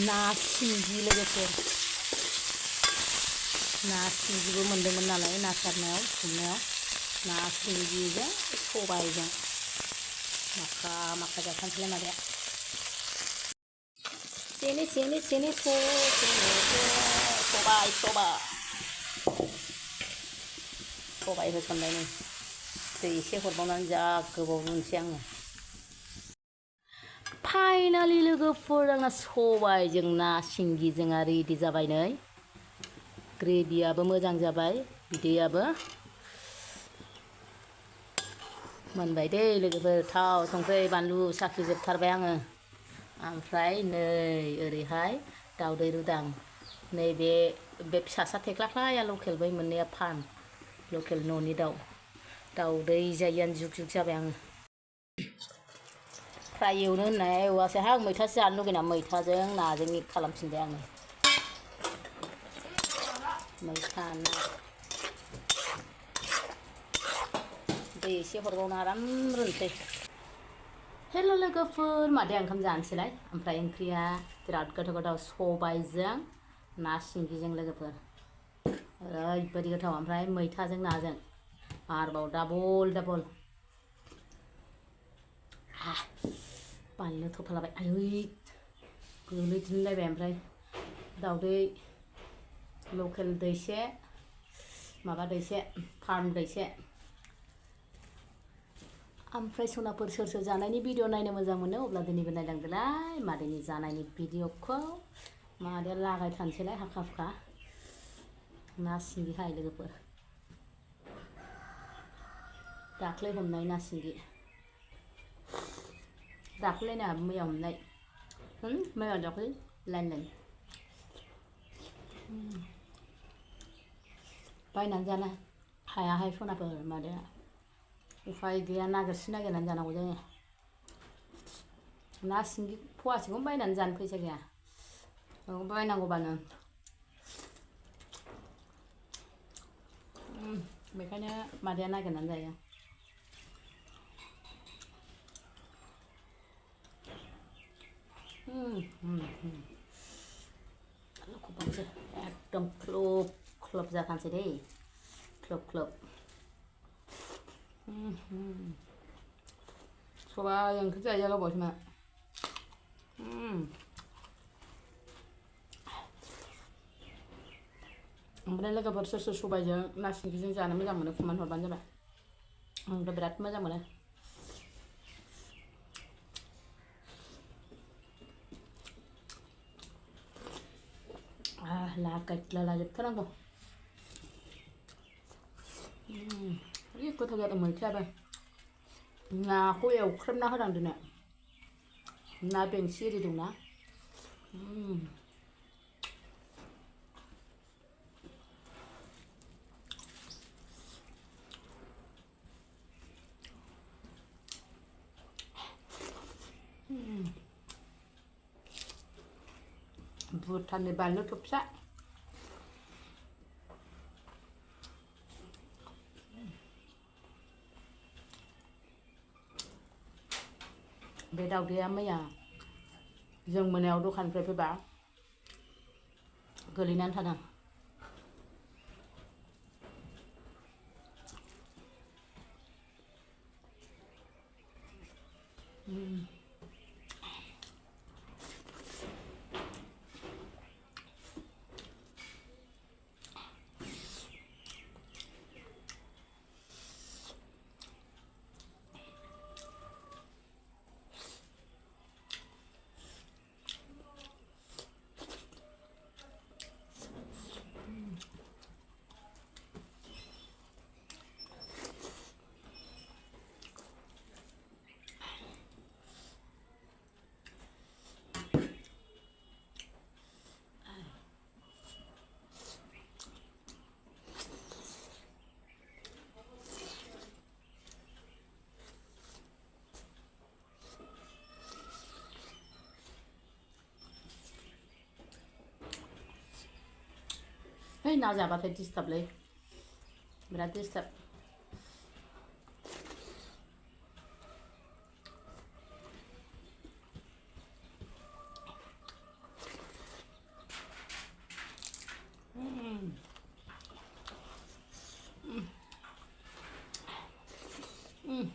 ना सिंगि लोगोफोर ना सिंगिबो मोनदोंमोन नालाय ना सारनायाव हमनायाव ना सिंगिजों सबायजों माखा माखा जाखानोसैलाय माबाया सेने सेने सेने सबाय सबाय होसनबाय नै दै एसे हरबावनानै जा गोबाव रुनोसै आङो फाइनालि लोगोफोर आंना सबायजों ना सिंगिजों रेडि जाबाय नै ग्रेभियाबो मोजां जाबाय बिदैयाबो मोनबाय दे लोगोफोर थाव संख्रि बानलु साखिजोबथारबाय आङो ओमफ्राय नै ओरैहाय दावदै रुदां नैबे फिसासा थेख्लाख्लाया लकेल बै मोननाया फार्म लकेल न'नि दावदै जायैआनो जुग जुग जाबाय आङो फ्राय एवनो होननाय एवासै आं मैथासो जानो लुगैना मैथाजों नाजों मिक्स खालामफिनबाय आङो मैथा ना दै एसे हरबावना आराम रुनोसै हेल' लोगोफोर मादैया ओंखाम जानोसैलाय ओमफ्राय ओंख्रिया बिराद गोथाव सबायजों ना सिंगिजों लोगोफोर ओरैबायदि गोथाव ओमफ्राय मैथाजों नाजों आरोबाव डाबल बानलु थफालाबाय आयै गोलैदिनलायबाय ओमफ्राय दावदै लकेल दैसे माबा दैसे फार्म दैसे ओमफ्राय सनाफोर सोर सोर जानायनि भिडिअ नायनो मोजां मोनो अब्ला दिनैबो नायलांदोलाय मादैनि जानायनि भिडिअखौ मादैया लागायथारनोसैलाय हाखा हुखा ना सिंगि हाय लोगोफोर दाख्लै हमनाय ना सिंगि दाख्लैना मैया हमनाय मैया दाख्लै लाइन बायनानै जानो हायाहाय सनाफोर मादैया उफाय गैया नागिरनानै जानांगौ जायो ना सिंगि फवासेखौनो बायनानै जानो फैसा गैया बायनांगौबानो बेखायनो मादैया नागिरनानै जायो एकदम ख्लब जाखानोसै दै ख्लब सबाय ओंख्रि जायो गोबावसै मा ओमफ्राय लोगोफोर सोर सोर सबायजों ना सिंगिजों जानो मोजां मोनो कमेन्ट हरबानो जाबाय आंथ' बिराद मोजां मोनो लाजोबथारनांगौ जि गोथाव जादों मैथायाबो नाखौ एवख्रेबना होदां दिनै ना बेंसि एरि दंना भुटाननि बानलु थफसा बे दावदैया मैया जों मोनायाव दखाननिफ्राय फैबा गोलैनानै थादों है ना जाबाथाय डिस्टार्बलै बिराद डिस्टार्ब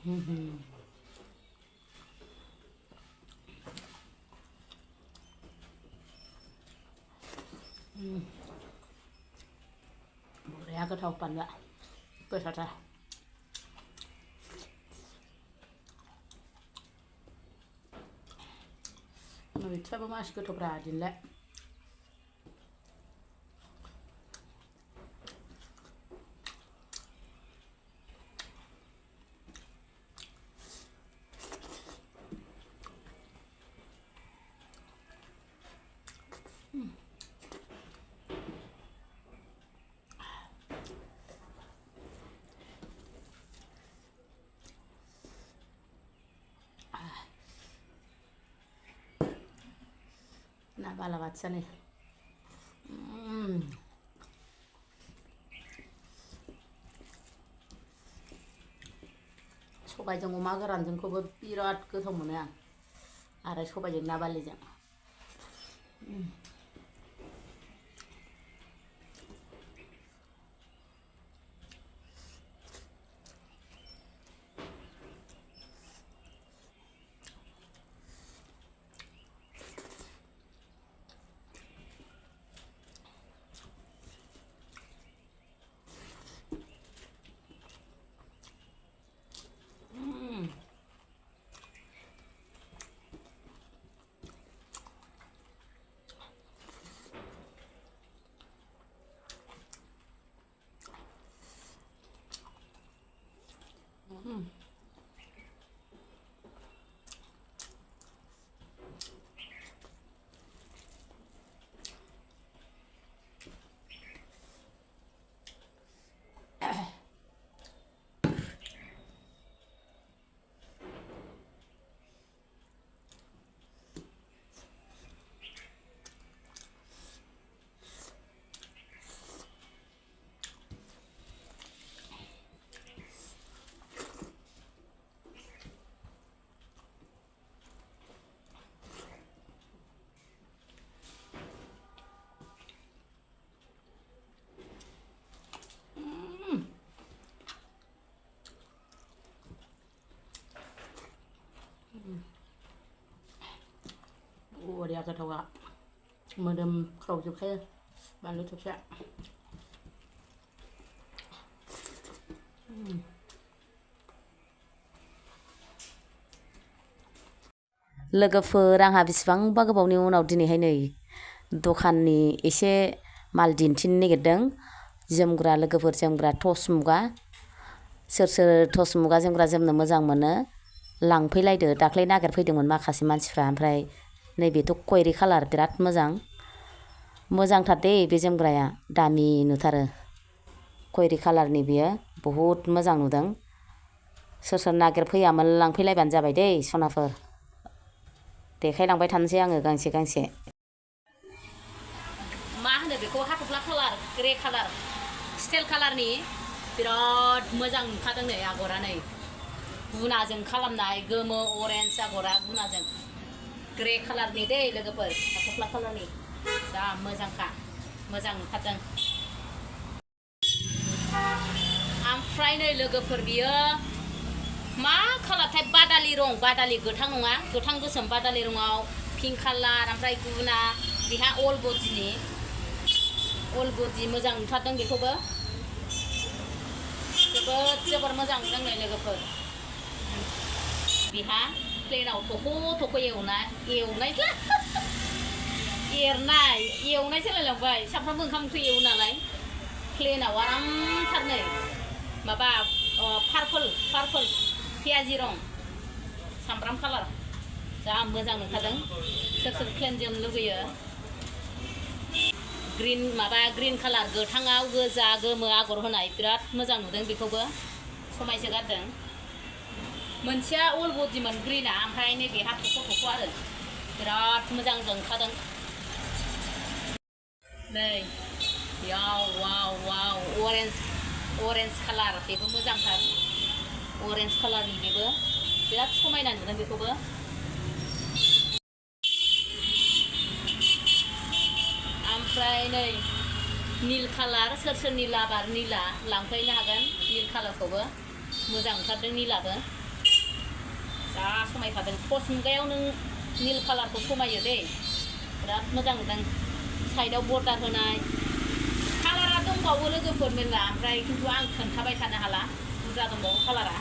बरिया गोथाव बानलुआ गोथावथार। मैथ्राबो मासि गोथावब्रा दिनैलाय। ना बालाबाथिया नै सबायजों अमा गोरानजोंखौबो बिराद गोथाव मोनो आं आरो सबायजों ना बालिजों। बरिया गोथावा मोदोमख्रावजोबखायो बानलु थुबसेया। लोगोफोर आंहा बेसेबांबा गोबावनि उनाव दिनैहाय नै दखाननि एसे माल दिन्थिनो नागिरदों। जोमग्रा लोगोफोर जोमग्रा टस मुगा सोर सोर टस मुगा जोमग्रा जोमनो मोजां मोनो लांफैलायदो। दाख्लै नागिरफैदोंमोन माखासे मानसिफ्रा ओमफ्राय नैबेथ' खयरि खालार बिराद मोजांथार दे बे जोमग्राया दामि नुथारो खयरि खालारनि बेयो बहुद मोजां नुदों। सोर सोर नागिरफैयामोन लांफैलायबानो जाबाय दै सनाफोर। देखायलांबाय थानोसै आङो गांसे गांसे। मा होनो बेखौ हाथफ्ला कालार ग्रे कालार स्टेल कालारनि बिराद मोजां नुखादों नै आगरा नै गुनाजों खालामनाय गोमो अरेन्ज आगरा गुनाजों ग्रे कालारनि दै लोगोफोर हाथफ्ला कालारनि दा मोजांखा मोजां नुखादों। ओमफ्राय नै लोगोफोर बियो मा कालारथाय बादालि रं बादालि गोथां नङा गोथां गोसोम बादालि रङाव पिंक कालार ओमफ्राय गुबुना बेहा अल बडि मोजां नुथारदों बेखौबो जोबोर मोजां नुदों नै लोगोफोर। बेहा प्लेनाव थख' एवनाय सोलायलांबाय सामफ्रामबो ओंखाम ओंख्रि एवो नालाय प्लेनाव आरामथार नै माबा पार्पल पियाजि रं सामब्राम कालार जा मोजां नुखादों। सोर सोर प्लेन जोमनो लुगैयो ग्रिन कालार गोथाङाव गोजा गोमो आगर होनाय बिराद मोजां नुदों बेखौबो समायसोगारदों। मोनसेया अल बडिमोन ग्रिना ओमफ्राय नैबेहा थख' आरो बिराद मोजां जोंखादों नै वाव अरेन्ज कालार बेबो मोजांथार अरेन्ज कालारनि बेबो बिराद समायना नुदों बेखौबो। ओमफ्राय नै नील कालार सोर सोर निला लांफैनो हागोन नील कालारखौबो मोजां ओंखारदों नीलाबो जा समायखादों टस मुगायाव नों नील कालारखौ समायो दै बिराद मोजां नुदों साइडआव बर्डार होनाय कालारा दंबावो लोगोफोर मेरला ओमफ्राय खिन्थु आं खोन्थाबाय थानो हाला बुरजा दंबावो कालारा